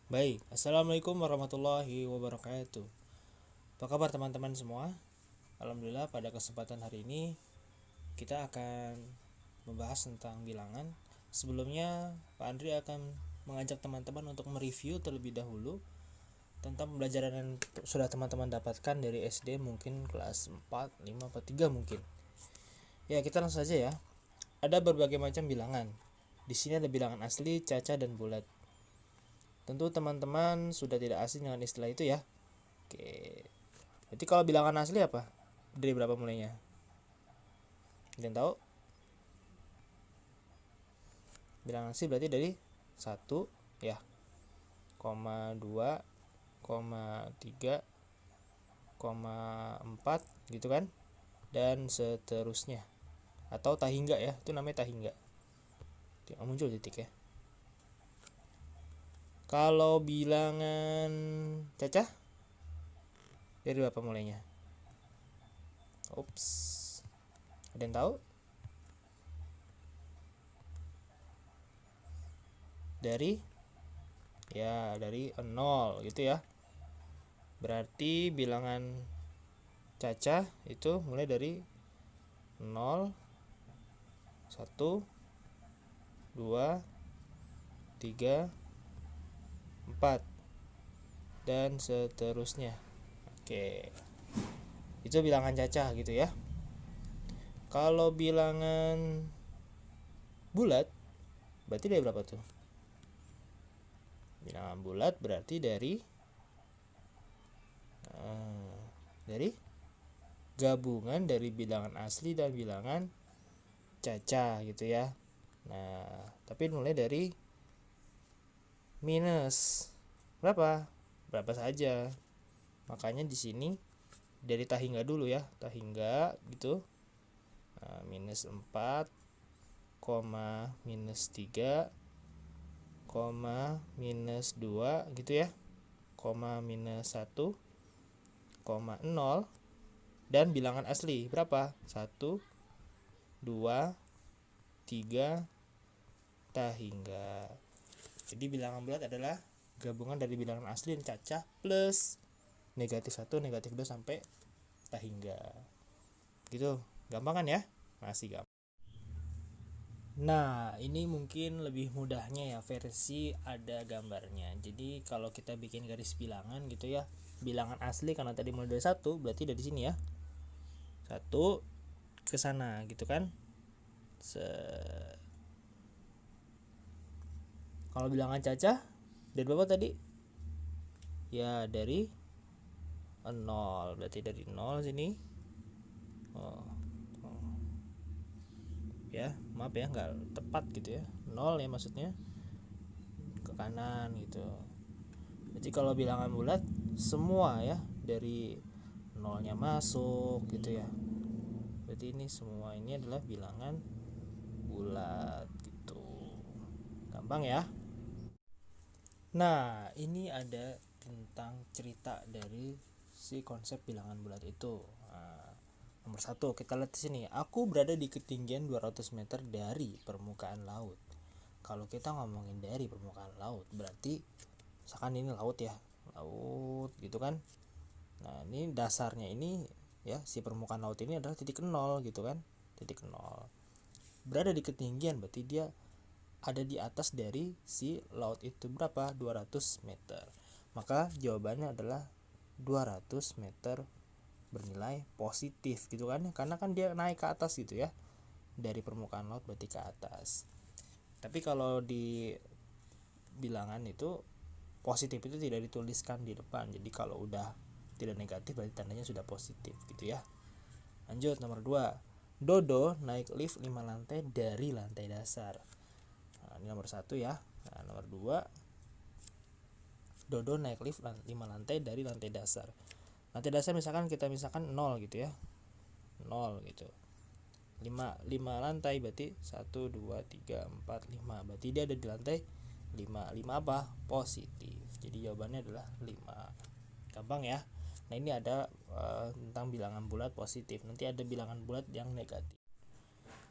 Baik, Assalamualaikum warahmatullahi wabarakatuh. Apa kabar teman-teman semua? Alhamdulillah pada kesempatan hari ini kita akan membahas tentang bilangan. Sebelumnya Pak Andri akan mengajak teman-teman untuk mereview terlebih dahulu tentang pembelajaran yang sudah teman-teman dapatkan dari SD, mungkin kelas 4, 5, atau 3 mungkin. Ya, kita langsung saja ya. Ada berbagai macam bilangan. Di sini ada bilangan asli, caca, dan bulat. Tentu teman-teman sudah tidak asing dengan istilah itu ya. Oke. Berarti kalau bilangan asli apa? Dari berapa mulainya? Kalian tahu? Bilangan asli berarti dari 1 ya, 2, 3, 4 gitu kan? Dan seterusnya. Atau tahingga ya, itu namanya tahingga. Muncul titik ya. Kalau bilangan cacah dari berapa mulainya? Ups. Ada yang tahu? Dari 0 gitu ya. Berarti bilangan cacah itu mulai dari 0, 1, 2, 3, 4 dan seterusnya. Oke. Itu bilangan cacah gitu ya. Kalau bilangan bulat berarti dari berapa tuh? Bilangan bulat berarti dari gabungan dari bilangan asli dan bilangan cacah gitu ya. Nah, tapi mulai dari minus berapa saja. Makanya di sini dari tahingga dulu ya, tahingga gitu. Nah, minus 4, minus 3, minus 2 gitu ya, minus 1, 0 dan bilangan asli berapa? 1, 2, 3 tahingga. Jadi bilangan bulat adalah gabungan dari bilangan asli dan cacah plus negatif 1, negatif 2 sampai tahingga. Gitu, gampang kan ya? Masih gampang. Nah, ini mungkin lebih mudahnya ya, versi ada gambarnya. Jadi kalau kita bikin garis bilangan gitu ya, bilangan asli karena tadi mulai dari 1, berarti dari sini ya. 1 ke sana gitu kan. Kalau bilangan cacah dari berapa tadi? Ya dari 0, berarti dari 0 sini. Ya, maaf ya nggak tepat gitu ya. 0 ya maksudnya ke kanan gitu. Jadi kalau bilangan bulat semua ya dari nolnya masuk gitu ya. Berarti ini semua ini adalah bilangan bulat gitu. Gampang ya. Nah, ini ada tentang cerita dari si konsep bilangan bulat itu. Nah, nomor 1 kita lihat di sini. Aku berada di ketinggian 200 meter dari permukaan laut. Kalau kita ngomongin dari permukaan laut berarti misalkan ini laut ya, laut gitu kan. Nah, ini dasarnya ini ya, si permukaan laut ini adalah titik 0 gitu kan, titik 0. Berada di ketinggian berarti dia ada di atas dari si laut itu berapa? 200 meter. Maka jawabannya adalah 200 meter bernilai positif gitu kan, karena kan dia naik ke atas gitu ya, dari permukaan laut berarti ke atas. Tapi kalau di bilangan itu positif itu tidak dituliskan di depan, jadi kalau udah tidak negatif berarti tandanya sudah positif gitu ya. Lanjut nomor 2. Dodo naik lift 5 lantai dari lantai dasar. Nah, ini nomor 1 ya. Nah, nomor 2. Dodo naik lift 5 lantai dari lantai dasar. Lantai dasar misalkan 0 gitu ya. 0 gitu. 5 lantai berarti 1 2 3 4 5. Berarti dia ada di lantai 5. 5 apa? Positif. Jadi jawabannya adalah 5. Gampang ya. Nah, ini ada tentang bilangan bulat positif. Nanti ada bilangan bulat yang negatif.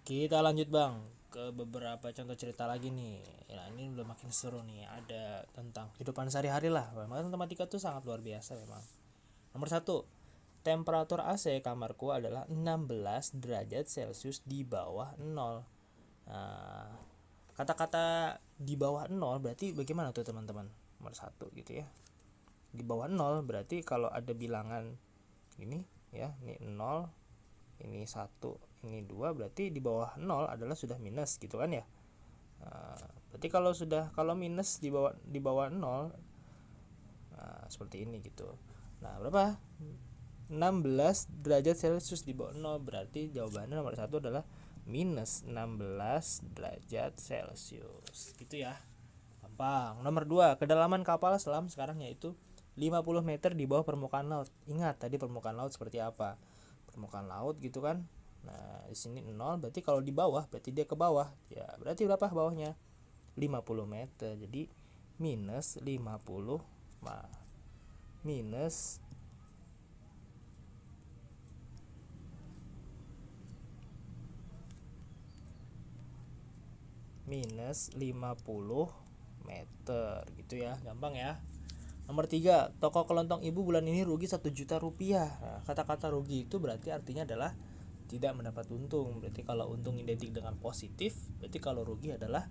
Kita lanjut bang ke beberapa contoh cerita lagi nih. Ya, ini udah makin seru nih. Ada tentang kehidupan sehari-hari lah. Matematika tuh sangat luar biasa memang. Nomor satu, temperatur AC kamarku adalah 16 derajat Celcius di bawah 0. Nah, kata-kata di bawah 0 berarti bagaimana tuh teman-teman? Nomor satu gitu ya. Di bawah 0 berarti kalau ada bilangan ini ya, ini 0, ini 1, ini 2, berarti di bawah 0 adalah sudah minus gitu kan ya. Nah, berarti kalau minus di bawah 0, nah, seperti ini gitu. Nah, berapa? 16 derajat Celcius di bawah 0, berarti jawabannya nomor 1 adalah minus 16 derajat Celcius. Gitu ya. Gampang. Nomor 2, kedalaman kapal selam sekarang yaitu 50 meter di bawah permukaan laut. Ingat tadi permukaan laut seperti apa? Permukaan laut gitu kan. Nah, di sini 0, berarti kalau di bawah berarti dia ke bawah. Ya, berarti berapa bawahnya? 50 meter. Jadi minus 50 minus minus 50 meter gitu ya, gampang ya. Nomor 3, toko kelontong ibu bulan ini rugi 1 juta rupiah. Nah, kata-kata rugi itu berarti artinya adalah tidak mendapat untung. Berarti kalau untung identik dengan positif, berarti kalau rugi adalah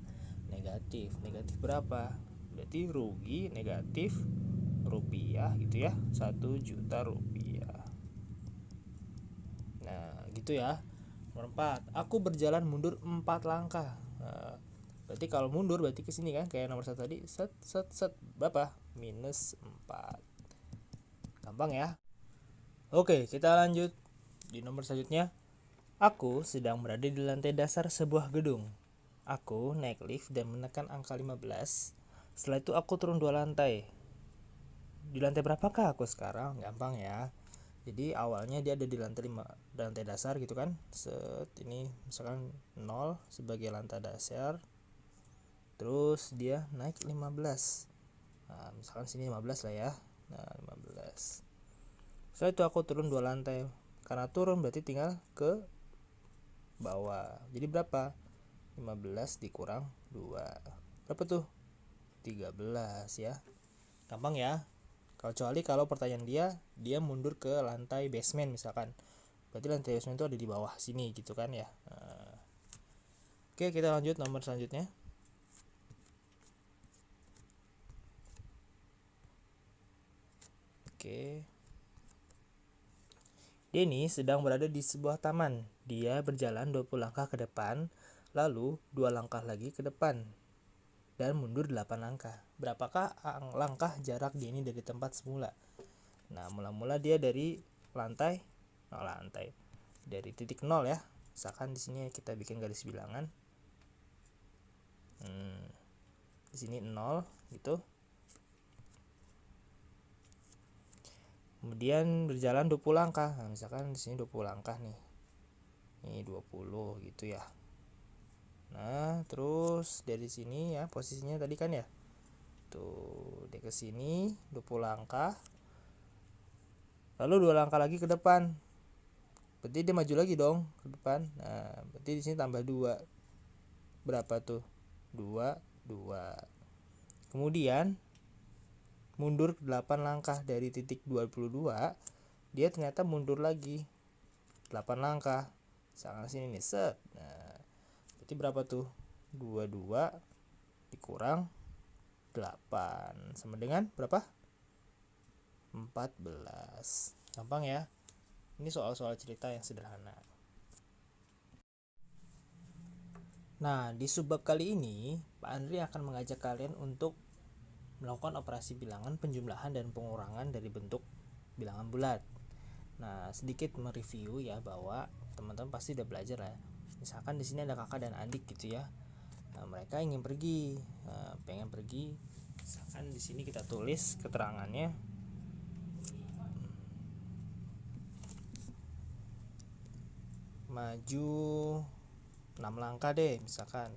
negatif. Negatif berapa? Berarti rugi negatif rupiah gitu ya, 1 juta rupiah. Nah gitu ya. Nomor 4, aku berjalan mundur 4 langkah. Nah, berarti kalau mundur berarti ke sini kan, kayak nomor 1 tadi, set set set, berapa? Minus 4. Gampang ya. Oke, kita lanjut di nomor selanjutnya. Aku sedang berada di lantai dasar sebuah gedung. Aku naik lift dan menekan angka 15. Setelah itu aku turun 2 lantai. Di lantai berapakah aku sekarang? Gampang ya. Jadi awalnya dia ada di lantai dasar gitu kan. Set, ini misalkan 0 sebagai lantai dasar. Terus dia naik 15. Nah, misalkan sini 15 lah ya. Nah, 15. Setelah itu aku turun 2 lantai. Karena turun berarti tinggal ke bawah. Jadi berapa? 15 dikurang 2. Berapa tuh? 13 ya. Gampang ya. Kecuali kalau pertanyaan dia mundur ke lantai basement misalkan. Berarti lantai basement itu ada di bawah sini gitu kan ya. Nah. Oke, kita lanjut nomor selanjutnya. Oke. Denny sedang berada di sebuah taman. Dia berjalan 20 langkah ke depan, lalu 2 langkah lagi ke depan, dan mundur 8 langkah. Berapakah langkah jarak Denny dari tempat semula? Nah, mula-mula dia dari lantai dari titik 0 ya. Misalkan di sini kita bikin garis bilangan. Di sini 0 gitu. Kemudian berjalan 20 langkah. Nah, misalkan di sini 20 langkah nih. Ini 20 gitu ya. Nah, terus dari sini ya posisinya tadi kan ya. Tuh, dia ke sini 20 langkah. Lalu 2 langkah lagi ke depan. Berarti dia maju lagi dong ke depan. Nah, berarti di sini tambah 2. Berapa tuh? 2. Kemudian mundur 8 langkah dari titik 22, dia ternyata mundur lagi 8 langkah. Sangat sini nih, set. Nah, berarti berapa tuh? 22 dikurang 8 sama dengan berapa? 14. Gampang ya. Ini soal-soal cerita yang sederhana. Nah, di subbab kali ini, Pak Andri akan mengajak kalian untuk melakukan operasi bilangan, penjumlahan, dan pengurangan dari bentuk bilangan bulat. Nah, sedikit mereview ya bahwa teman-teman pasti udah belajar lah. Misalkan di sini ada kakak dan adik gitu ya. Nah, mereka ingin pergi, pengen pergi. Misalkan di sini kita tulis keterangannya. Maju 6 langkah deh misalkan.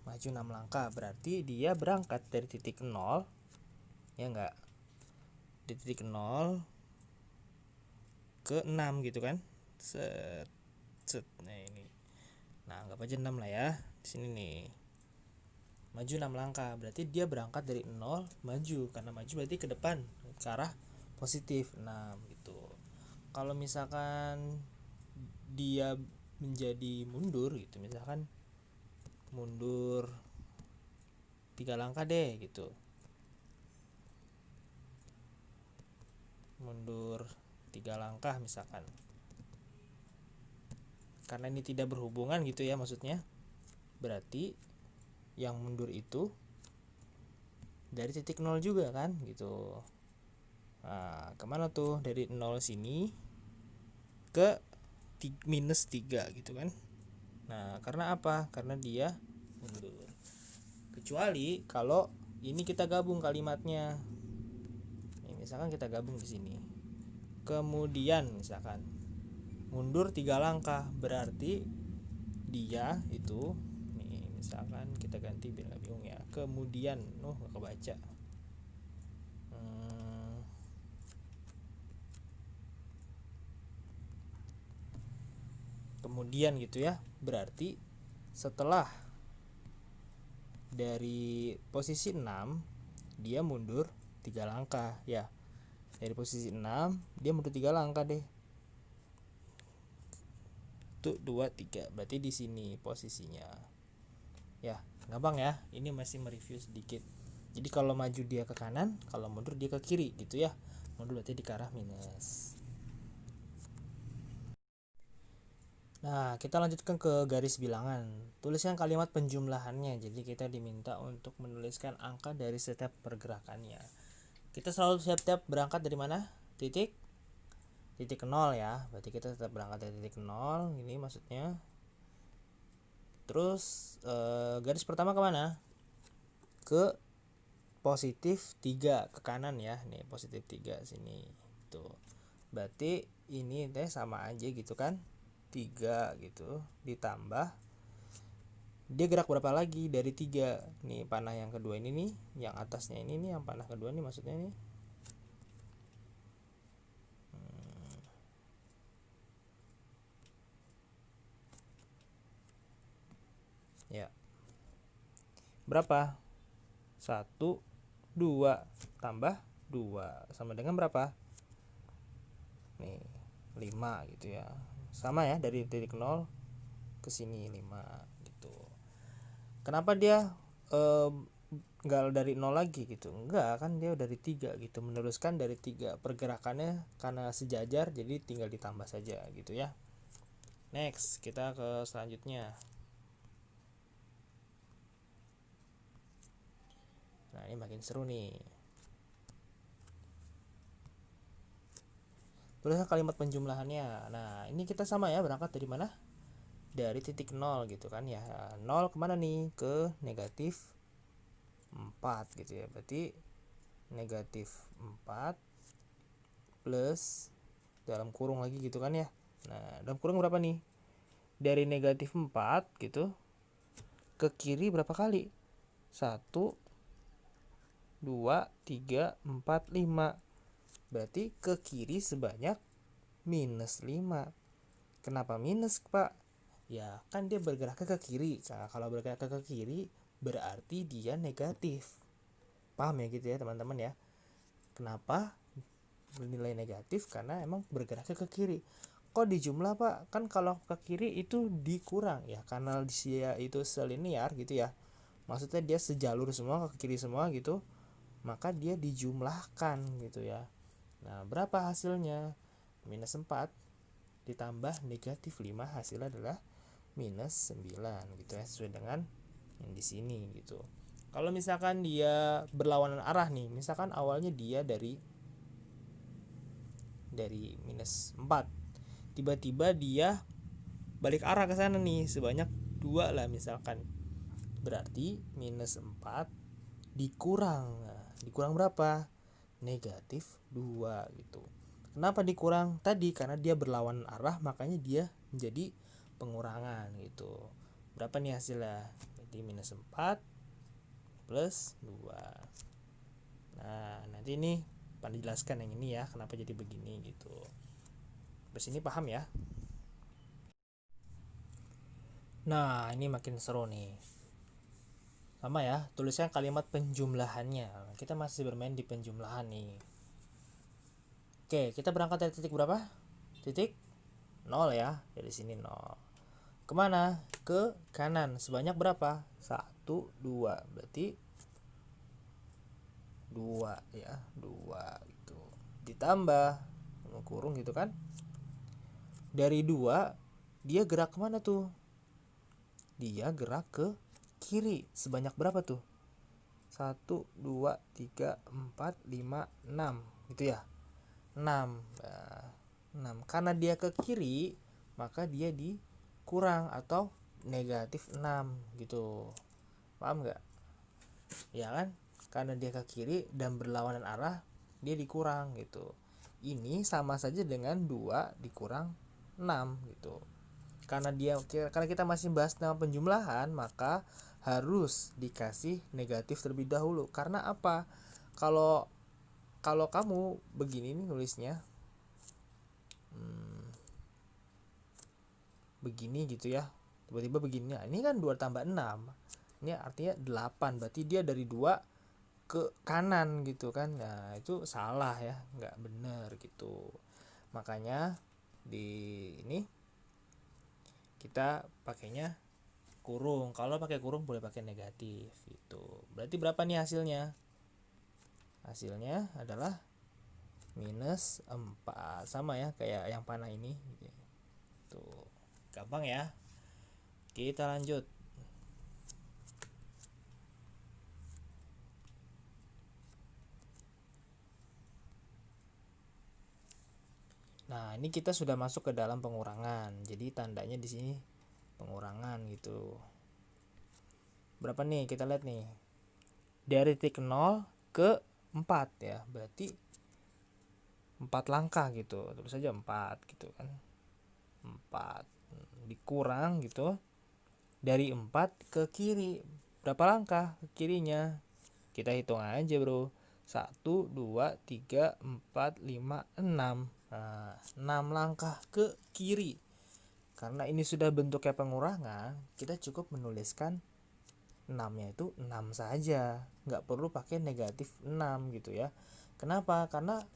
Maju 6 langkah berarti dia berangkat dari titik 0 ya enggak, di titik 0 ke 6 gitu kan. Set. Nah ini Nah, anggap aja 6 lah ya. Di sini nih. Maju 6 langkah. Berarti dia berangkat dari 0 maju. Karena maju berarti ke depan, ke arah positif 6 gitu. Kalau misalkan dia menjadi mundur gitu, misalkan mundur 3 langkah deh gitu. Mundur 3 langkah misalkan. Karena ini tidak berhubungan gitu ya maksudnya. Berarti yang mundur itu dari titik 0 juga kan gitu. Nah, kemana tuh dari 0 sini ke minus 3 gitu kan. Nah, karena apa? Karena dia mundur. Kecuali kalau ini kita gabung kalimatnya. Nih, misalkan kita gabung di sini. Kemudian misalkan mundur 3 langkah, berarti dia itu nih, misalkan kita ganti biar nggak bingung ya. Kemudian, nggak kebaca. Kemudian gitu ya, berarti setelah dari posisi 6 dia mundur 3 langkah ya. Dari posisi 6 dia mundur 3 langkah deh. 1 2 3. Berarti di sini posisinya. Ya, gampang ya. Ini masih mereview sedikit. Jadi kalau maju dia ke kanan, kalau mundur dia ke kiri gitu ya. Mundur berarti di ke arah minus. Nah, kita lanjutkan ke garis bilangan. Tuliskan kalimat penjumlahannya. Jadi kita diminta untuk menuliskan angka dari setiap pergerakannya. Kita selalu siap-siap berangkat dari mana? Titik 0 ya. Berarti kita tetap berangkat dari titik 0. Ini maksudnya. Terus garis pertama kemana? Ke positif 3 ke kanan ya. Nih positif 3 sini. Tuh. Berarti ini teh sama aja gitu kan. 3 gitu ditambah dia gerak berapa lagi dari 3 nih, panah yang kedua ini nih, yang atasnya ini nih, yang panah kedua nih maksudnya nih. Ya, berapa? 1 2 tambah 2 sama dengan berapa? Nih 5 gitu ya, sama ya dari titik 0 ke sini 5 gitu. Kenapa dia enggak dari 0 lagi gitu? Enggak, kan dia dari 3 gitu, meneruskan dari 3 pergerakannya karena sejajar jadi tinggal ditambah saja gitu ya. Next, kita ke selanjutnya. Nah, ini makin seru nih. Tuliskan kalimat penjumlahannya. Nah, ini kita sama ya, berangkat dari mana? Dari titik 0 gitu kan ya. 0 kemana nih? Ke negatif 4 gitu ya. Berarti negatif 4 plus dalam kurung lagi gitu kan ya. Nah, dalam kurung berapa nih? Dari negatif 4 gitu ke kiri berapa kali? 1 2 3 4 5. Berarti ke kiri sebanyak minus 5. Kenapa minus, Pak? Ya, kan dia bergerak ke kiri. Nah, kalau bergerak ke kiri berarti dia negatif. Paham ya gitu ya, teman-teman ya? Kenapa bernilai negatif? Karena emang bergerak ke kiri. Kok dijumlah, Pak? Kan kalau ke kiri itu dikurang ya, karena dia itu selinier gitu ya. Maksudnya dia sejalur semua ke kiri semua gitu. Maka dia dijumlahkan gitu ya. Nah, berapa hasilnya? Minus 4 ditambah negatif 5, hasilnya adalah minus 9 gitu ya, sesuai dengan yang di sini gitu. Kalau misalkan dia berlawanan arah nih, misalkan awalnya dia dari minus 4, tiba-tiba dia balik arah ke sana nih sebanyak 2 lah misalkan. Berarti minus 4 dikurang. Nah, dikurang berapa? Negatif 2 gitu. Kenapa dikurang? Tadi karena dia berlawanan arah, makanya dia menjadi pengurangan gitu. Berapa nih hasilnya? Jadi minus 4 plus 2. Nah, nanti ini Pak jelaskan yang ini ya, kenapa jadi begini gitu. Terus ini paham ya? Nah, ini makin seru nih. Sama ya, tulisnya kalimat penjumlahannya. Kita masih bermain di penjumlahan nih. Oke, kita berangkat dari titik berapa? Titik 0 ya. Dari sini 0. Kemana? Ke kanan. Sebanyak berapa? 1, 2. Berarti 2 ya. 2 gitu. Ditambah kurung gitu kan. Dari 2 dia gerak kemana tuh? Dia gerak ke kiri. Sebanyak berapa tuh? 1, 2, 3, 4, 5, 6 gitu ya. 6. Nah, 6. Karena dia ke kiri, maka dia dikurang atau negatif 6 gitu. Paham nggak? Ya kan? Karena dia ke kiri dan berlawanan arah, dia dikurang gitu. Ini sama saja dengan 2 dikurang 6 gitu. Karena kita masih bahas nama penjumlahan, maka harus dikasih negatif terlebih dahulu. Karena apa? Kalau kalau kamu begini nih nulisnya, begini gitu ya, tiba-tiba begini. Nah, ini kan 2 tambah 6. Ini artinya 8. Berarti dia dari 2 ke kanan gitu kan. Nah, itu salah ya, nggak benar gitu. Makanya di ini kita pakainya kurung. Kalau pakai kurung boleh pakai negatif gitu. Berarti berapa nih hasilnya? Hasilnya adalah minus 4. Sama ya kayak yang panah ini gitu. Tuh. Gampang ya. Kita lanjut. Nah, ini kita sudah masuk ke dalam pengurangan. Jadi tandanya di sini pengurangan gitu. Berapa nih? Kita lihat nih. Dari titik 0 ke 4 ya. Berarti 4 langkah gitu. Terus saja 4 gitu kan. 4 dikurang gitu. Dari 4 ke kiri. Berapa langkah ke kirinya? Kita hitung aja, Bro. 1, 2, 3, 4, 5, 6. Nah, 6 langkah ke kiri. Karena ini sudah bentuknya pengurangan, kita cukup menuliskan 6-nya itu 6 saja. Nggak perlu pakai negatif 6 gitu ya. Kenapa? Karena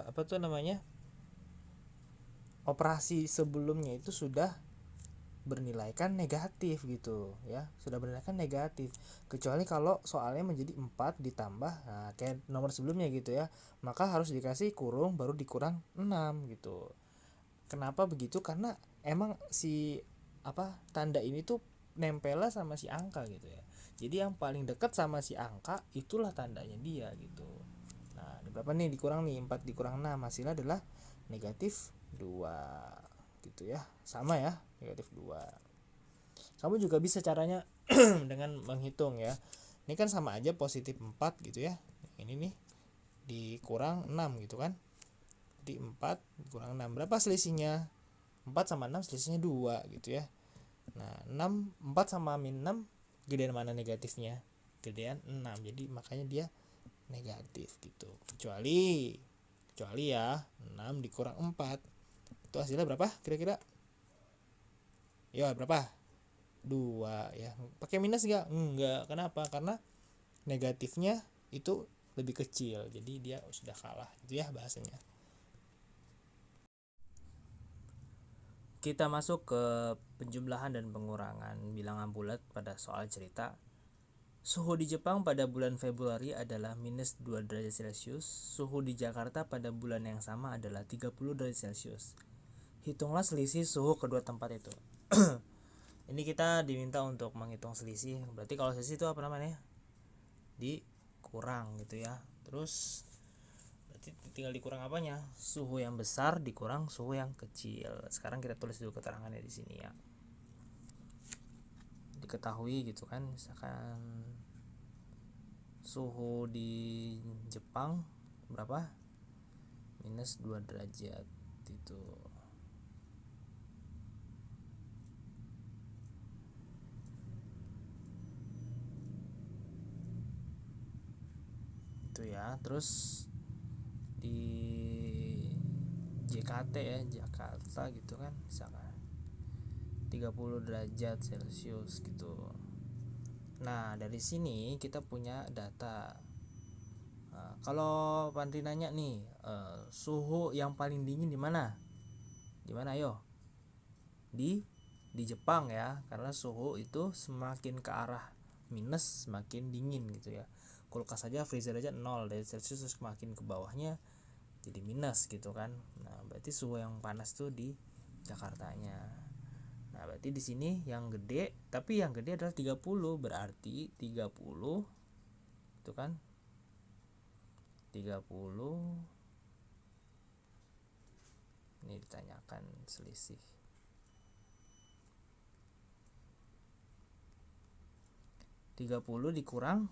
apa tuh namanya? Operasi sebelumnya itu sudah bernilaikan negatif gitu ya, sudah bernilaikan negatif, kecuali kalau soalnya menjadi 4 ditambah, nah, kayak nomor sebelumnya gitu ya, maka harus dikasih kurung baru dikurang 6 gitu. Kenapa begitu? Karena emang si tanda ini tuh nempelnya sama si angka gitu ya, jadi yang paling dekat sama si angka itulah tandanya dia gitu. Nah, berapa nih dikurang nih? 4 dikurang 6, hasilnya adalah negatif 2 gitu ya. Sama ya, negatif 2. Kamu juga bisa caranya dengan menghitung ya. Ini kan sama aja positif 4 gitu ya. Ini nih dikurang 6 gitu kan. Jadi 4 dikurang 6. Berapa selisihnya? 4 sama 6 selisihnya 2 gitu ya. Nah, 4 sama min 6 gedean mana negatifnya? Gedean 6. Jadi makanya dia negatif gitu. Kecuali ya 6 dikurang 4. Itu hasilnya berapa kira-kira? Ya, berapa? 2 ya. Pakai minus enggak? Kenapa? Karena negatifnya itu lebih kecil, jadi dia sudah kalah itu ya bahasanya. Kita masuk ke penjumlahan dan pengurangan bilangan bulat pada soal cerita. Suhu di Jepang pada bulan Februari adalah minus 2 derajat Celcius. Suhu di Jakarta pada bulan yang sama adalah 30 derajat Celcius. Hitunglah selisih suhu kedua tempat itu. Ini kita diminta untuk menghitung selisih. Berarti kalau selisih itu apa namanya? Dikurang gitu ya. Terus berarti tinggal dikurang apanya? Suhu yang besar dikurang suhu yang kecil. Sekarang kita tulis dulu keterangannya di sini ya. Diketahui gitu kan, misalkan suhu di Jepang berapa? Minus 2 derajat itu. Itu ya. Terus di JKT ya, Jakarta gitu kan, misalkan 30 derajat Celcius gitu. Nah, dari sini kita punya data. Kalau Pandri nanya nih, suhu yang paling dingin di mana? Di mana, yo? Di Jepang ya, karena suhu itu semakin ke arah minus semakin dingin gitu ya. Kulkas saja freezer aja 0 dari Celcius, semakin ke bawahnya jadi minus gitu kan. Nah, berarti suhu yang panas tuh di Jakartanya. Nah, berarti di sini yang gede, tapi yang gede adalah 30, berarti 30 itu kan 30 ini ditanyakan selisih 30 dikurang,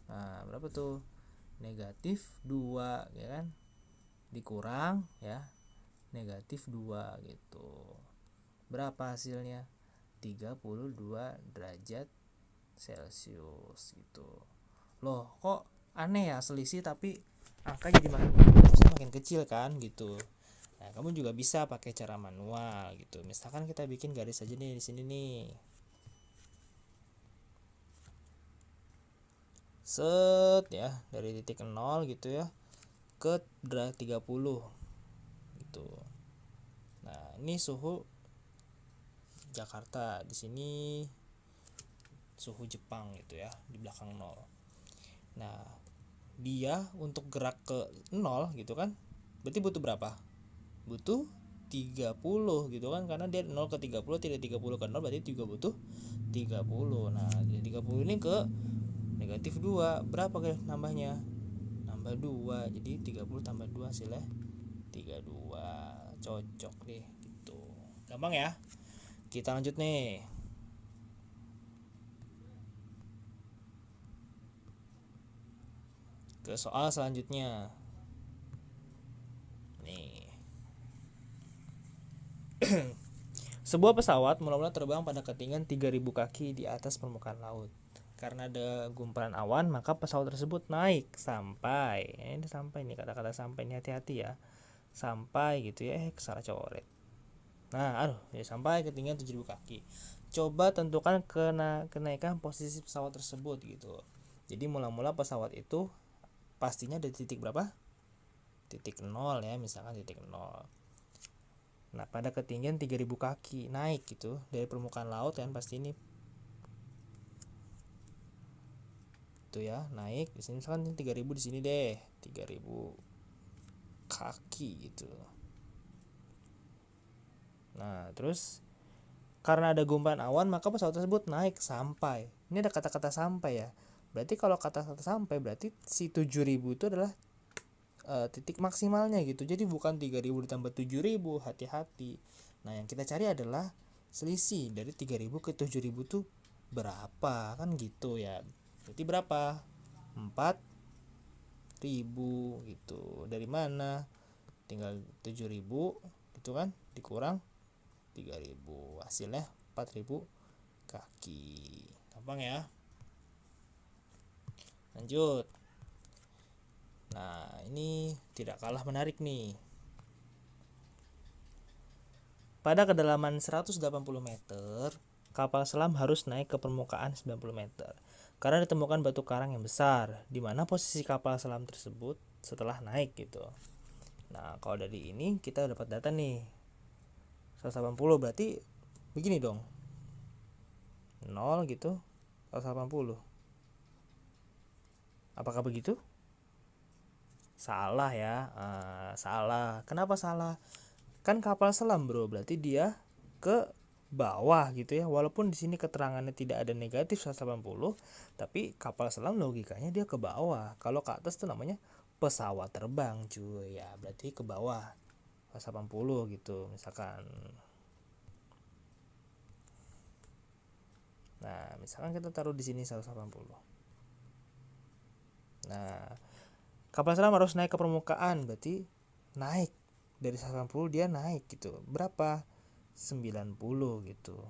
nah berapa tuh, negatif 2 ya kan, dikurang ya negatif 2 gitu, berapa hasilnya, 32 derajat Celcius gitu. Loh, kok aneh ya, selisih tapi angka jadi makin kecil kan gitu. Nah, kamu juga bisa pakai cara manual gitu. Misalkan kita bikin garis aja nih di sini nih. Set ya, dari titik 0 gitu ya ke 30 gitu. Nah, ini suhu Jakarta, di sini suhu Jepang gitu ya, di belakang 0. Nah, dia untuk gerak ke 0 gitu kan, berarti butuh berapa? Butuh 30 gitu kan, karena dia 0 ke 30 tidak 30 ke 0 berarti juga butuh 30. Nah, dari 30 ini ke negatif 2, berapa guys nambahnya? Nambah 2, jadi 30 tambah 2 hasilnya 32. Cocok deh gitu. Gampang ya. Kita lanjut nih. Ke soal selanjutnya. Nih. Sebuah pesawat mula-mula terbang pada ketinggian 3000 kaki di atas permukaan laut. Karena ada gumpalan awan, maka pesawat tersebut naik sampai, ini sampai nih, kata-kata sampai ini hati-hati ya. Sampai gitu ya, salah coret. Nah, ya sampai ketinggian 7000 kaki. Coba tentukan kenaikan posisi pesawat tersebut gitu. Jadi mula-mula pesawat itu pastinya dari titik berapa? Titik 0 ya, misalkan titik 0. Nah, pada ketinggian 3000 kaki naik gitu dari permukaan laut kan, pasti ini itu ya, naik di sini misalkan 3000 di sini deh, 3000 kaki gitu. Nah, terus karena ada gumpalan awan, maka pesawat tersebut naik sampai. Ini ada kata-kata sampai ya. Berarti kalau kata-kata sampai berarti si 7000 itu adalah titik maksimalnya gitu. Jadi bukan 3000 ditambah 7000, hati-hati. Nah, yang kita cari adalah selisih dari 3000 ke 7000 tuh berapa, kan gitu ya. Berarti berapa? 4000 gitu. Dari mana? Tinggal 7000 gitu kan, dikurang 3000, hasilnya 4000 kaki. Gampang ya. Lanjut. Nah, ini tidak kalah menarik nih. Pada kedalaman 180 meter, kapal selam harus naik ke permukaan 90 meter. Karena ditemukan batu karang yang besar, di mana posisi kapal selam tersebut setelah naik gitu. Nah, kalau dari ini kita dapat data nih. 180 berarti begini dong. 0 gitu, 180. Apakah begitu? Salah ya, salah. Kenapa salah? Kan kapal selam bro, berarti dia ke bawah gitu ya. Walaupun di sini keterangannya tidak ada negatif 180, tapi kapal selam logikanya dia ke bawah. Kalau ke atas tuh namanya pesawat terbang cuy ya, berarti ke bawah 180 gitu misalkan. Nah, misalkan kita taruh di sini 180. Nah, kapal selam harus naik ke permukaan, berarti naik dari 180 dia naik gitu. Berapa? 90 gitu.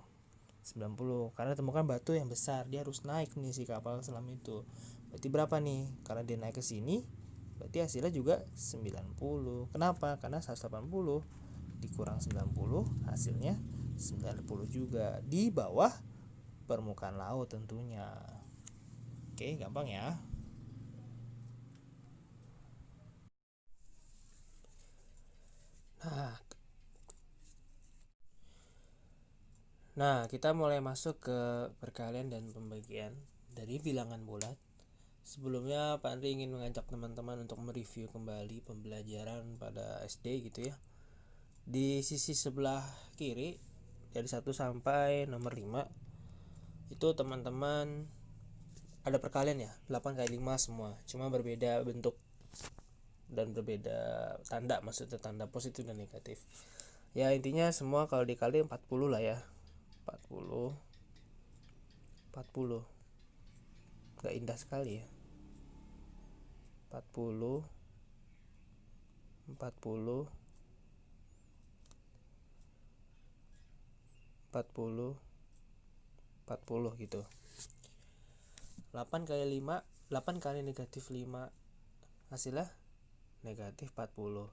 90 karena temukan batu yang besar, dia harus naik nih si kapal selam itu. Berarti berapa nih? Karena dia naik ke sini, berarti hasilnya juga 90. Kenapa? Karena 180 dikurang 90 hasilnya 90 juga, di bawah permukaan laut tentunya. Oke, gampang ya. Nah, kita mulai masuk ke perkalian dan pembagian dari bilangan bulat. Sebelumnya Pak Andri ingin mengajak teman-teman untuk mereview kembali pembelajaran pada SD gitu ya. Di sisi sebelah kiri dari 1 sampai nomor 5 itu teman-teman ada perkalian ya, 8 kali 5 semua, cuma berbeda bentuk dan berbeda tanda, maksudnya tanda positif dan negatif. Ya intinya semua kalau dikali 40 lah ya. 40 gak indah sekali ya. 40 40 gitu. 8 kali 5, 8 kali negatif 5 hasilnya negatif 40.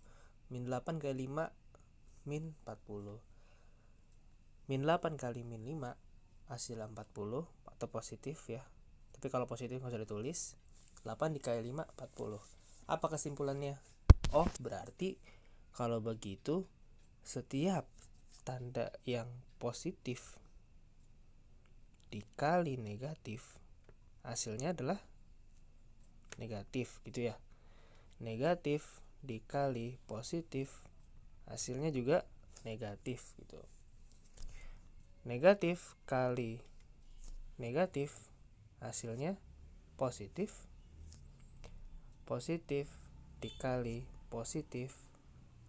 Min 8 kali 5 min 40. Min 8 kali min 5 hasilnya 40 atau positif ya. Tapi kalau positif nggak usah ditulis. 8 dikali 5 40. Apa kesimpulannya? Oh, berarti kalau begitu setiap tanda yang positif dikali negatif hasilnya adalah negatif gitu ya. Negatif dikali positif hasilnya juga negatif gitu. Negatif kali negatif hasilnya positif. Positif dikali positif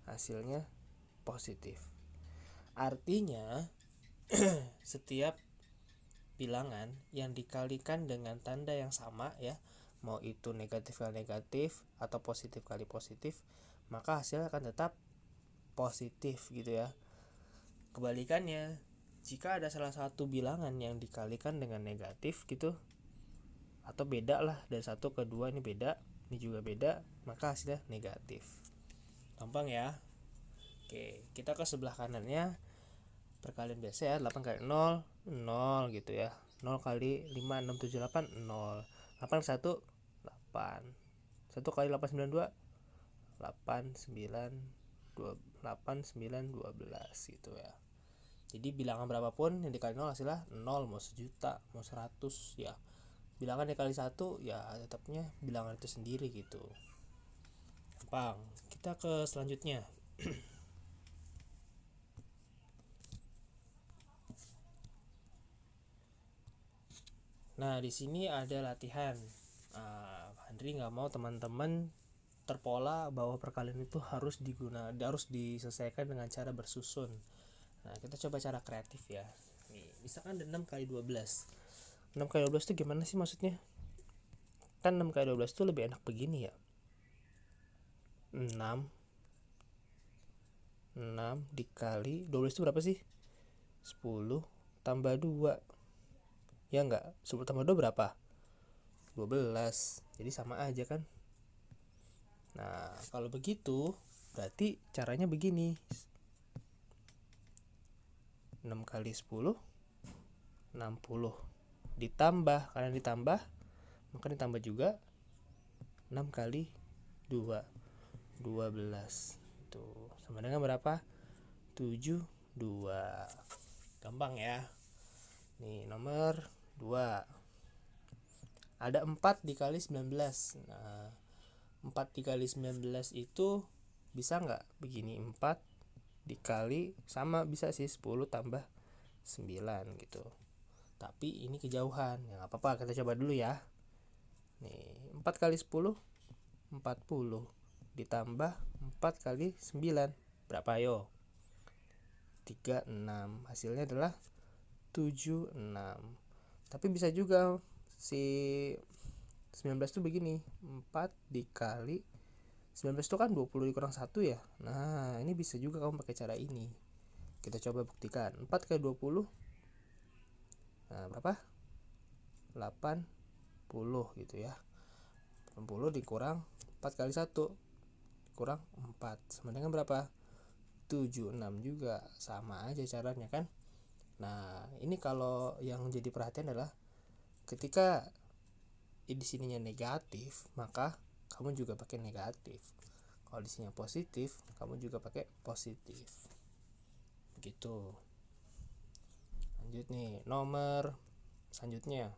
hasilnya positif. Artinya setiap bilangan yang dikalikan dengan tanda yang sama ya, mau itu negatif kali negatif atau positif kali positif, maka hasilnya akan tetap positif gitu ya. Kebalikannya, jika ada salah satu bilangan yang dikalikan dengan negatif gitu, atau beda lah dari 1 ke 2, ini beda, ini juga beda, maka hasilnya negatif. Gampang ya. Oke, kita ke sebelah kanannya. Perkalian biasa ya, 8 kali 0 0 gitu ya. 0 kali 5 6 7 8 0. 8 ke 1 8. 1 kali 8 9 2 8 9 8 9 12 gitu ya. Jadi bilangan berapapun yang dikali 0 hasilnya 0, mau 1.000.000, mau 100 ya. Bilangan dikali 1 ya tetapnya bilangan itu sendiri gitu. Gampang. Kita ke selanjutnya. Nah, di sini ada latihan. Andri nggak mau teman-teman terpola bahwa perkalian itu harus diselesaikan dengan cara bersusun. Nah, kita coba cara kreatif ya. Nih, misalkan ada 6 kali 12. 6 kali 12 itu gimana sih maksudnya? Kan 6 kali 12 itu lebih enak begini ya. 6 dikali 12 itu berapa sih? 10 tambah 2. Ya enggak? 10 tambah 2 berapa? 12. Jadi sama aja kan? Nah, kalau begitu berarti caranya begini. 6 kali 10 60. Ditambah, karena ditambah maka ditambah juga 6 kali 2 12. Tuh, sama dengan berapa? 72. Gampang ya. Nih, nomor 2. Ada 4 dikali 19. Nah, 4 dikali 19 itu bisa nggak begini? 4 dikali, sama bisa sih 10 tambah 9 gitu. Tapi ini kejauhan, ya nggak apa-apa, kita coba dulu ya. Nih, 4 kali 10 40 ditambah 4 kali 9 berapa ayo? 36. Hasilnya adalah 76. Tapi bisa juga si 19 itu begini, 4 dikali 19 itu kan 20 dikurang 1 ya. Nah, ini bisa juga kamu pakai cara ini. Kita coba buktikan. 4 kali 20. Nah, berapa? 80 gitu ya. 80 dikurang 4 kali 1 kurang 4 sama dengan berapa? 76 juga. Sama aja caranya kan. Nah, ini kalau yang jadi perhatian adalah ketika di sininya negatif, maka kamu juga pakai negatif. Kalau di sininya positif, kamu juga pakai positif. Begitu. Lanjut nih, nomor selanjutnya.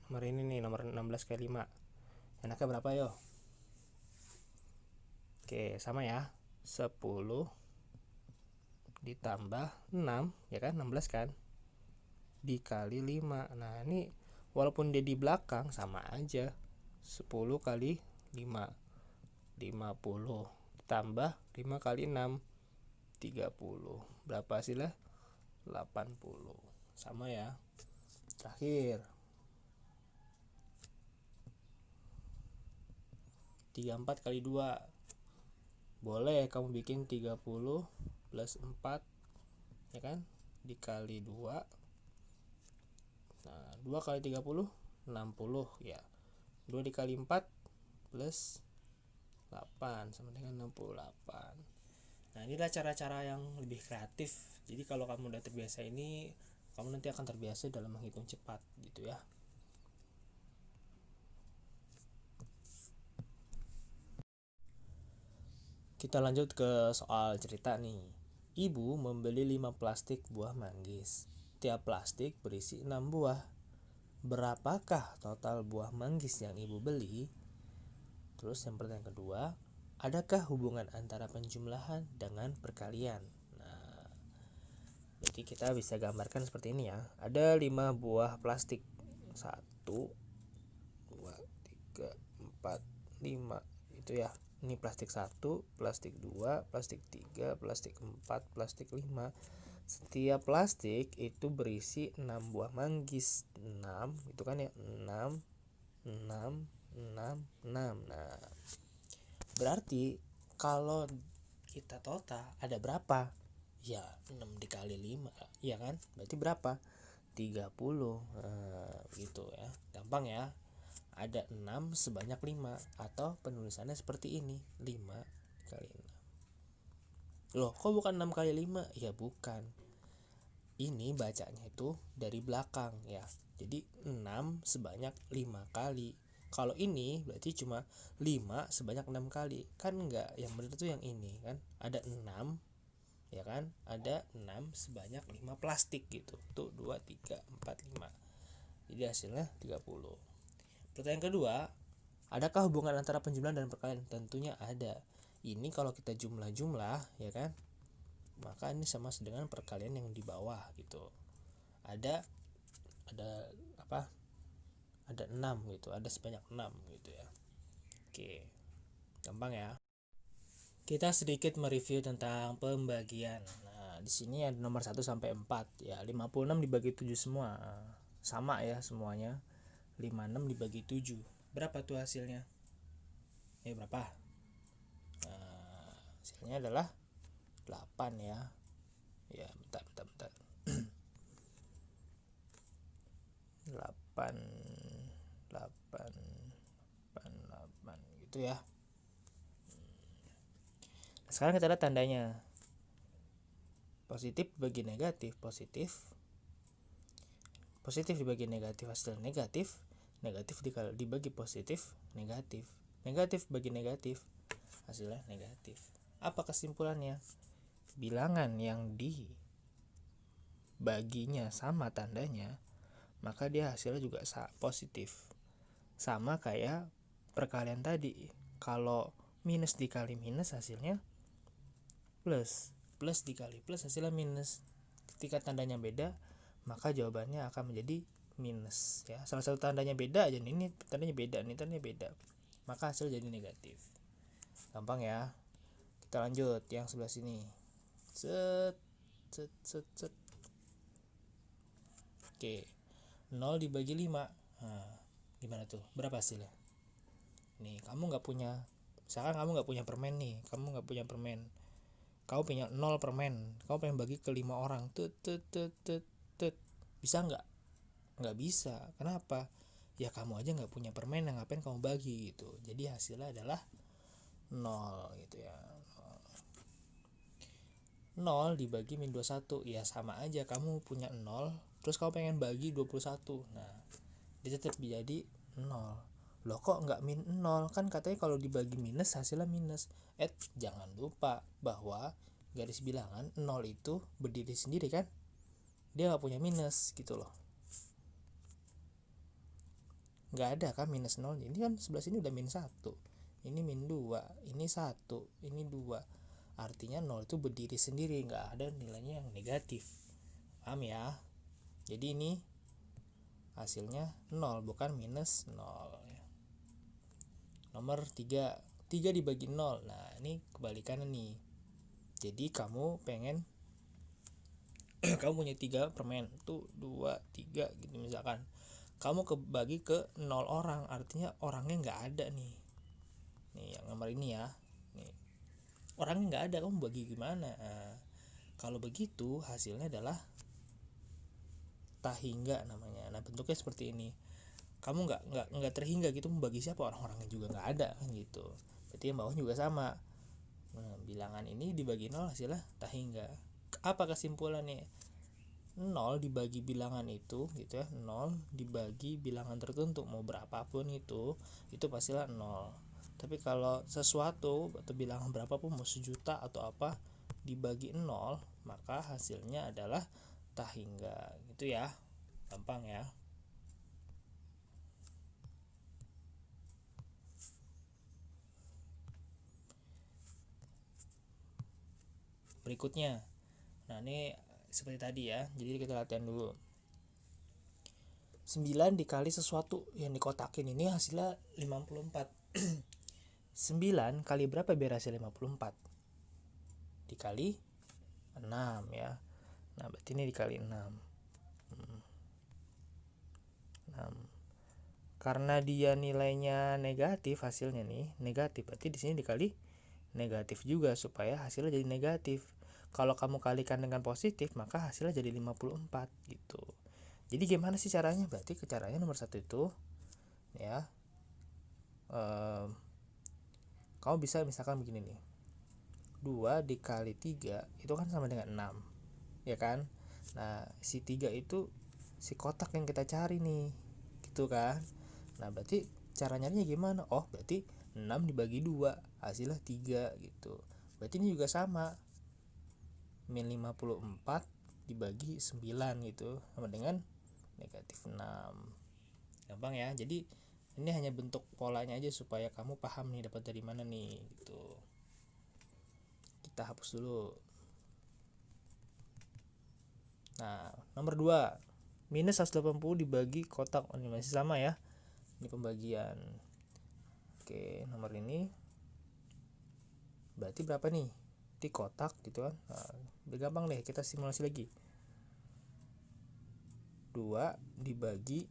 Nomor ini nih, nomor 16 kali 5. Enaknya berapa yo? Oke, sama ya. 10 ditambah 6, ya kan? 16 kan? Dikali 5. Nah, ini walaupun dia di belakang sama aja. 10 kali 5, 50. Ditambah 5 kali 6, 30. Berapa hasilnya? 80. Sama ya. Terakhir, 34 kali 2. Boleh kamu bikin 30 plus 4, ya kan? Dikali 2. Nah, 2 kali 30, 60 ya. 2 dikali 4 plus 8 sama dengan 68. Nah, inilah cara-cara yang lebih kreatif. Jadi kalau kamu udah terbiasa ini, kamu nanti akan terbiasa dalam menghitung cepat gitu ya. Kita lanjut ke soal cerita nih. Ibu membeli 5 plastik buah manggis. Tiap plastik berisi 6 buah. Berapakah total buah manggis yang ibu beli? Terus yang pertanyaan kedua, adakah hubungan antara penjumlahan dengan perkalian? Nah, jadi kita bisa gambarkan seperti ini ya. Ada 5 buah plastik. 1, 2, 3, 4, 5. Itu ya. Ini plastik 1, plastik 2, plastik 3, plastik 4, plastik 5. Setiap plastik itu berisi 6 buah manggis. 6, itu kan ya, 6, 6, 6, 6. Nah, berarti kalau kita total ada berapa? Ya, 6 dikali 5, ya kan? Berarti berapa? 30. Nah, gitu ya. Gampang ya. Ada 6 sebanyak 5, atau penulisannya seperti ini, 5 kali 6. Loh, kok bukan 6 kali 5? Ya bukan. Ini bacanya itu dari belakang ya. Jadi 6 sebanyak 5 kali. Kalau ini berarti cuma 5 sebanyak 6 kali. Kan enggak, yang benar tuh yang ini kan. Ada 6, ya kan? Ada 6 sebanyak 5 plastik gitu. Tuh 2, 3, 4, 5. Jadi hasilnya 30. Pertanyaan kedua, adakah hubungan antara penjumlahan dan perkalian? Tentunya ada. Ini kalau kita jumlah-jumlah, ya kan? Maka ini sama dengan perkalian yang di bawah gitu. Ada apa? Ada 6 gitu, ada sebanyak 6 gitu ya. Oke. Gampang ya. Kita sedikit mereview tentang pembagian. Nah, di sini ada nomor 1 sampai 4 ya. 56 dibagi 7 semua. Sama ya semuanya. 56 dibagi 7. Berapa tuh hasilnya? Berapa? Nah, hasilnya adalah 8 ya. Ya, bentar. 8 gitu ya. Sekarang kita lihat tandanya. Positif dibagi negatif, positif dibagi negatif, hasil negatif. Negatif dibagi positif, negatif. Negatif bagi negatif, hasilnya negatif. Apa kesimpulannya? Bilangan yang dibaginya sama tandanya, maka dia hasilnya juga positif. Sama kayak perkalian tadi. Kalau minus dikali minus hasilnya plus. Plus dikali plus hasilnya minus. Ketika tandanya beda, maka jawabannya akan menjadi minus ya. Salah satu tandanya beda aja, ini tandanya beda, ini tandanya beda, maka hasil jadi negatif. Gampang ya. Kita lanjut yang sebelah sini. Set. Oke. 0 dibagi 5. Nah, gimana tuh? Berapa hasilnya? Nih, kamu nggak punya, misalkan kamu nggak punya permen nih, kamu punya 0 permen, kamu pengen bagi ke 5 orang, bisa nggak bisa. Kenapa? Ya kamu aja nggak punya permen, yang ngapain kamu bagi gitu. Jadi hasilnya adalah 0 gitu ya. 0 dibagi min 21, ya sama aja, kamu punya 0 terus kamu pengen bagi 21, nah dia tetap jadi 0. Loh kok nggak min 0, kan katanya kalau dibagi minus hasilnya minus. Jangan lupa bahwa garis bilangan 0 itu berdiri sendiri kan, dia nggak punya minus gitu loh, nggak ada kan minus 0. Ini kan sebelah sini udah min 1, ini min 2, ini 1, ini 2, artinya 0 itu berdiri sendiri, nggak ada nilainya yang negatif, paham ya? Jadi ini hasilnya 0 bukan minus 0 ya. Nomor 3 dibagi 0, nah ini kebalikannya nih. Jadi kamu pengen kamu punya 3 permen tuh, 2, 3 gitu misalkan, kamu kebagi ke 0 orang, artinya orangnya nggak ada nih yang nomor ini ya, nih orangnya nggak ada, kamu bagi gimana? Nah, kalau begitu hasilnya adalah tak hingga namanya. Nah bentuknya seperti ini, kamu nggak terhingga gitu, membagi siapa, orang-orangnya juga nggak ada kan gitu. Berarti yang bawah juga sama. Nah, bilangan ini dibagi 0 hasilnya tak hingga. Apa kesimpulannya? 0 dibagi bilangan itu gitu ya, 0 dibagi bilangan tertentu mau berapapun itu pastilah 0. Tapi kalau sesuatu atau bilangan berapapun, mau 1.000.000 atau apa, dibagi 0, maka hasilnya adalah tak hingga gitu ya, gampang ya. Berikutnya, nah ini seperti tadi ya, jadi kita latihan dulu. 9 dikali sesuatu yang dikotakin ini hasilnya 54. 9 kali berapa biar hasil 54? Dikali 6 ya. Nah berarti ini dikali 6. 6. Karena dia nilainya negatif, hasilnya nih negatif, berarti di sini dikali negatif juga supaya hasilnya jadi negatif. Kalau kamu kalikan dengan positif, maka hasilnya jadi 54 gitu. Jadi gimana sih caranya? Berarti caranya nomor 1 itu ya, kamu bisa misalkan begini nih, 2 dikali 3 itu kan sama dengan 6 ya kan. Nah si 3 itu si kotak yang kita cari nih gitu kan. Nah berarti cara nyarinya gimana? Oh berarti 6 dibagi 2 hasilnya 3 gitu. Berarti ini juga sama, min 54 dibagi 9 gitu sama dengan negatif 6. Gampang ya. Jadi ini hanya bentuk polanya aja supaya kamu paham nih dapat dari mana nih gitu. Kita hapus dulu. Nah nomor 2, minus 180 dibagi kotak, ini masih sama ya, ini pembagian. Oke, nomor ini berarti berapa nih di kotak gitu kan. Nah, udah gampang deh, kita simulasi lagi. 2 dibagi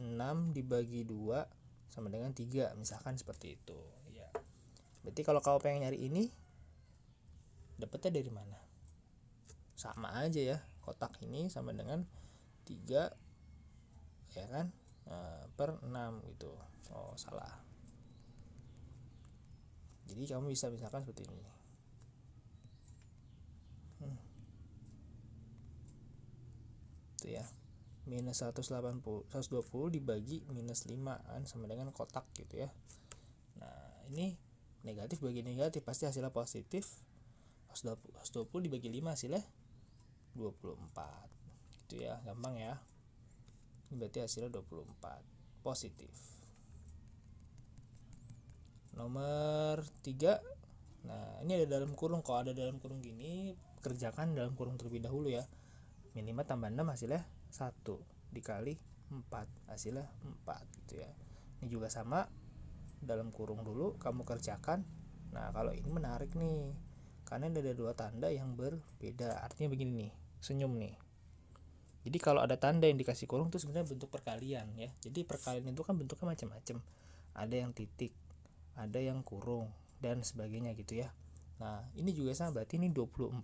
6 dibagi 2 sama dengan 3 misalkan seperti itu ya. Berarti kalau kamu pengen nyari ini, dapatnya dari mana? Sama aja ya, kotak ini sama dengan 3 ya kan, per 6 gitu. Oh salah. Jadi kamu bisa misalkan seperti ini. Itu ya, minus 120 dibagi minus 5 kan sama dengan kotak gitu ya. Nah ini negatif bagi negatif pasti hasilnya positif. 120 dibagi 5 hasilnya 24 gitu ya, gampang ya. Ini berarti hasilnya 24 positif. Nomor 3, nah ini ada dalam kurung. Kalau ada dalam kurung gini, kerjakan dalam kurung terlebih dahulu ya. Min 5 tambah 6 hasilnya 1 dikali 4 hasilnya 4 gitu ya. Ini juga sama, dalam kurung dulu kamu kerjakan. Nah kalau ini menarik nih, karena ada 2 tanda yang berbeda. Artinya begini nih, senyum nih. Jadi kalau ada tanda yang dikasih kurung itu sebenarnya bentuk perkalian ya. Jadi perkalian itu kan bentuknya macam-macam. Ada yang titik, ada yang kurung dan sebagainya gitu ya. Nah ini juga sama, berarti ini 24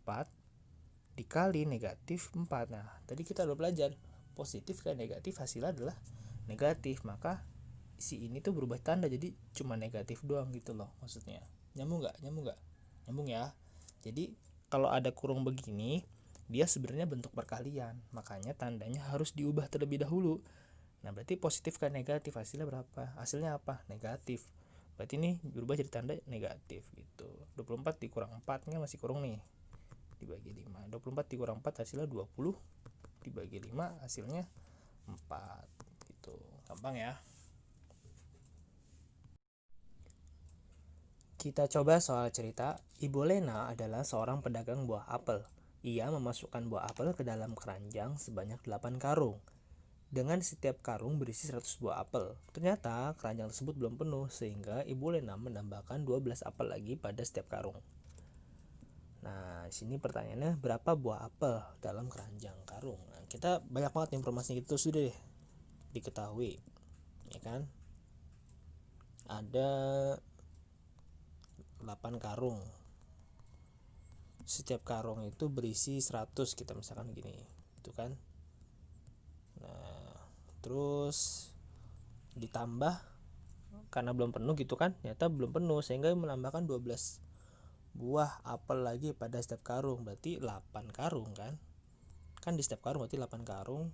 dikali negatif 4. Nah tadi kita udah belajar positif ke negatif hasilnya adalah negatif, maka si ini tuh berubah tanda, jadi cuma negatif doang gitu loh maksudnya. Nyambung nggak? Nyambung ya. Jadi kalau ada kurung begini, dia sebenarnya bentuk perkalian, makanya tandanya harus diubah terlebih dahulu. Nah berarti positif ke negatif, hasilnya berapa? Hasilnya apa? Negatif. Berarti ini berubah jadi tanda negatif gitu. 24 dikurang 4 nya masih kurung nih, dibagi 5. 24 dikurang 4 hasilnya 20, dibagi 5 hasilnya 4 gitu. Gampang ya. Kita coba soal cerita. Ibu Lena adalah seorang pedagang buah apel. Ia memasukkan buah apel ke dalam keranjang sebanyak 8 karung. Dengan setiap karung berisi 100 buah apel. Ternyata keranjang tersebut belum penuh, sehingga Ibu Lena menambahkan 12 apel lagi pada setiap karung. Nah, di sini pertanyaannya berapa buah apel dalam keranjang karung. Nah, kita banyak banget informasi itu sudah deh diketahui, ya kan? Ada 8 karung. Setiap karung itu berisi 100, kita misalkan gini, itu kan. Nah, terus ditambah karena belum penuh gitu kan, ternyata belum penuh sehingga menambahkan 12 buah apel lagi pada setiap karung, berarti 8 karung kan. Kan di setiap karung berarti 8 karung,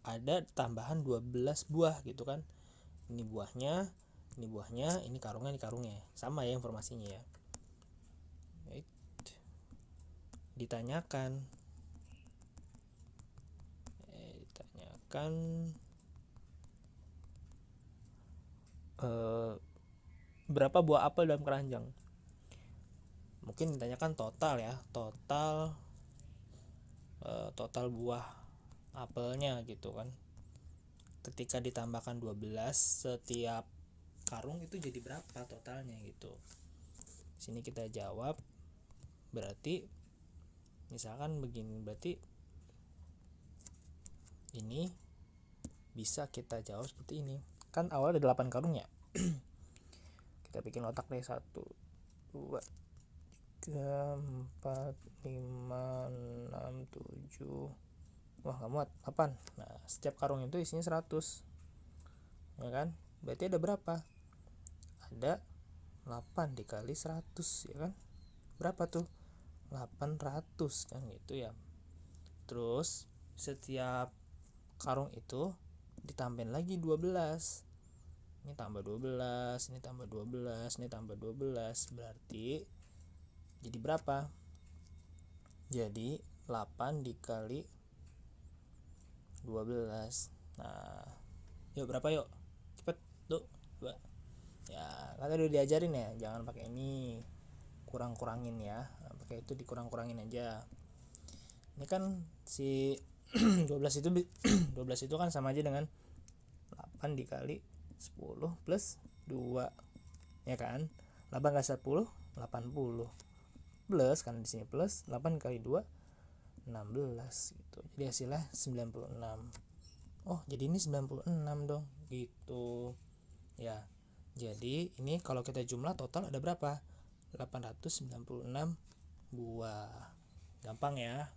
ada tambahan 12 buah gitu kan. Ini buahnya, ini karungnya. Sama ya informasinya ya. Ditanyakan berapa buah apel dalam keranjang. Mungkin ditanyakan total ya, total buah apelnya gitu kan. Ketika ditambahkan 12 setiap karung itu jadi berapa totalnya gitu. Sini kita jawab, berarti misalkan begini, berarti ini bisa kita jawab seperti ini. Kan awalnya ada 8 karung ya. Kita bikin otak deh. 1 2 3 4 5 6 7. Wah gak muat, 8. Nah setiap karung itu isinya 100, ya kan. Berarti ada berapa? Ada 8 dikali 100, ya kan. Berapa tuh? 800 kan gitu ya. Terus setiap karung itu ditambahin lagi 12. Ini tambah 12, ini tambah 12, ini tambah 12. Berarti jadi berapa? Jadi 8 dikali 12. Nah, yuk berapa yuk? Cepet, tuh, 2. Ya, kan udah diajarin ya, jangan pakai ini. Kurang-kurangin ya. Nah, pakai itu dikurang-kurangin aja. Ini kan si 12 itu 12 itu kan sama aja dengan 8 dikali 10 plus 2, ya kan. 8 kali 10 80 plus, kan di sini plus 8 kali 2 16 gitu. Jadi hasilnya 96. Oh, jadi ini 96 dong gitu. Ya. Jadi ini kalau kita jumlah total ada berapa? 896 buah. Gampang ya.